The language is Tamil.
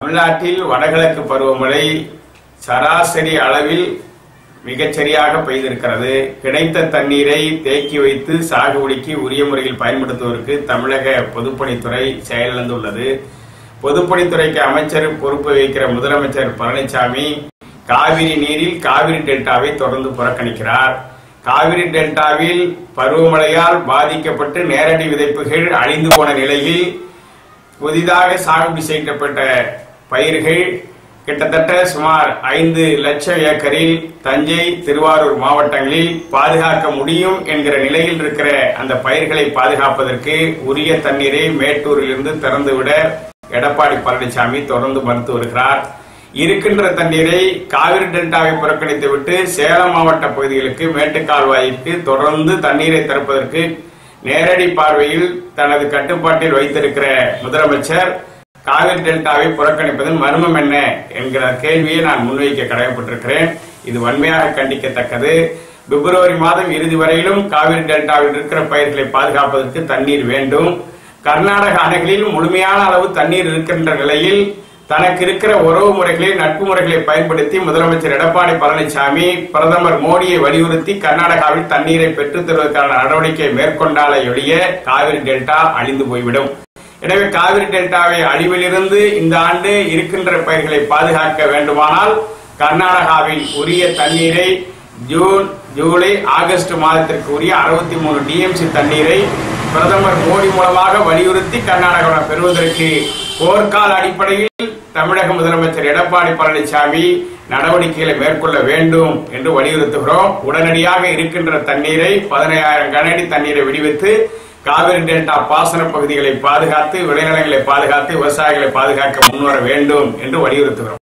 தமிழ்நாட்டில் வடகிழக்கு பருவமழை சராசரி அளவில் மிகச்சரியாக பெய்திருக்கிறது. கிடைத்த தண்ணீரை தேக்கி வைத்து சாகுபடிக்கு உரிய முறையில் பயன்படுத்துவதற்கு தமிழக பொதுப்பணித்துறை செயலிழந்துள்ளது. பொதுப்பணித்துறைக்கு அமைச்சர் பொறுப்பு வகிக்கிற முதலமைச்சர் பழனிசாமி காவிரி நீரில் காவிரி டெல்டாவை தொடர்ந்து புறக்கணிக்கிறார். காவிரி டெல்டாவில் பருவமழையால் பாதிக்கப்பட்டு நேரடி விதைப்புகள் அழிந்து போன நிலையில் புதிதாக சாகுபடி செய்யப்பட்ட பயிர்கள் கிட்டத்தட்ட சுமார் 5 லட்சம் ஏக்கரில் தஞ்சை, திருவாரூர் மாவட்டங்களில் பாதுகாக்க முடியும் என்கிற நிலையில் இருக்கிற அந்த பயிர்களை பாதுகாப்பதற்கு உரிய தண்ணீரை மேட்டூரிலிருந்து திறந்துவிட எடப்பாடி பழனிசாமி தொடர்ந்து மறுத்து வருகிறார். இருக்கின்ற தண்ணீரை காவிரி டெல்டாவை புறக்கணித்துவிட்டு சேலம் மாவட்ட பகுதிகளுக்கு மேட்டுக்கால்வாய்க்கு தொடர்ந்து தண்ணீரை திறப்பதற்கு நேரடி பார்வையில் தனது கட்டுப்பாட்டில் வைத்திருக்கிற முதலமைச்சர் காவிரி டெல்டாவை புறக்கணிப்பதன் மர்மம் என்ன என்கிற கேள்வியை நான் முன்வைக்க கடமைப்பட்டிருக்கிறேன். இது வன்மையாக கண்டிக்கத்தக்கது. பிப்ரவரி மாதம் இறுதி வரையிலும் காவிரி டெல்டாவில் இருக்கிற பயிர்களை பாதுகாப்பதற்கு தண்ணீர் வேண்டும். கர்நாடக அணைகளில் முழுமையான அளவு தண்ணீர் இருக்கின்ற நிலையில் தனக்கு இருக்கிற உறவு முறைகளை, நட்பு முறைகளை பயன்படுத்தி முதலமைச்சர் எடப்பாடி பழனிசாமி பிரதமர் மோடியை வலியுறுத்தி கர்நாடகாவில் தண்ணீரை பெற்றுத் தருவதற்கான நடவடிக்கை மேற்கொண்டாலே ஒழிய காவிரி டெல்டா அழிந்து போய்விடும். எனவே காவிரி டெல்டாவை அழிவிலிருந்து இந்த ஆண்டு இருக்கின்ற பயிர்களை பாதுகாக்க வேண்டுமானால் கர்நாடகாவில் உரிய தண்ணீரை ஜூன், ஜூலை, ஆகஸ்ட் மாதத்திற்கு உரிய 63 டிஎம்சி தண்ணீரை பிரதமர் மோடி மூலமாக வலியுறுத்தி கர்நாடகாவில் பெறுவதற்கு போர்க்கால அடிப்படையில் தமிழக முதலமைச்சர் எடப்பாடி பழனிசாமி நடவடிக்கைகளை மேற்கொள்ள வேண்டும் என்று வலியுறுத்துகிறோம். உடனடியாக இருக்கின்ற தண்ணீரை 15,000 கனஅடி தண்ணீரை விடுவித்து காவிரி டெல்டா பாசன பகுதிகளை பாதுகாத்து, விளைநிலங்களை பாதுகாத்து, விவசாயிகளை பாதுகாக்க முன்வர வேண்டும் என்று வலியுறுத்துகிறோம்.